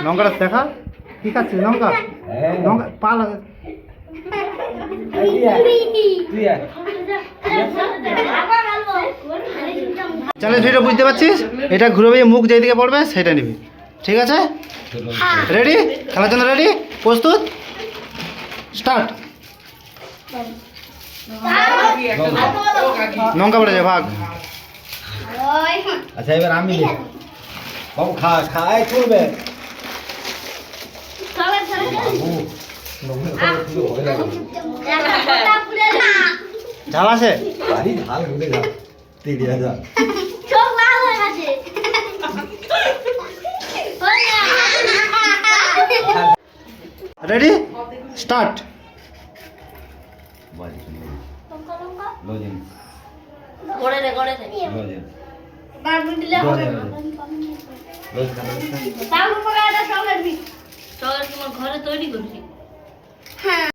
লঙ্কাটা দেখা কি খাচ্ছিস? লঙ্কা লঙ্কা পাল চ্যালেঞ্জ ভিডিও বুঝতে পারছিস? এটা ঘুরে মুখ যেদিকে পড়বে সেটা নিবি, ঠিক আছে? রেডি? খেলার জন্য রেডি? প্রস্তুত? স্টার্ট। লঙ্কা পড়েছে, ভাগ। আচ্ছা এবার আমি বাবু খাই করবে ঝাল আছে? ভারী ঝাল ঘুরে যা 3000 রেডি? স্টার্ট। ঘরে তৈরি করছি।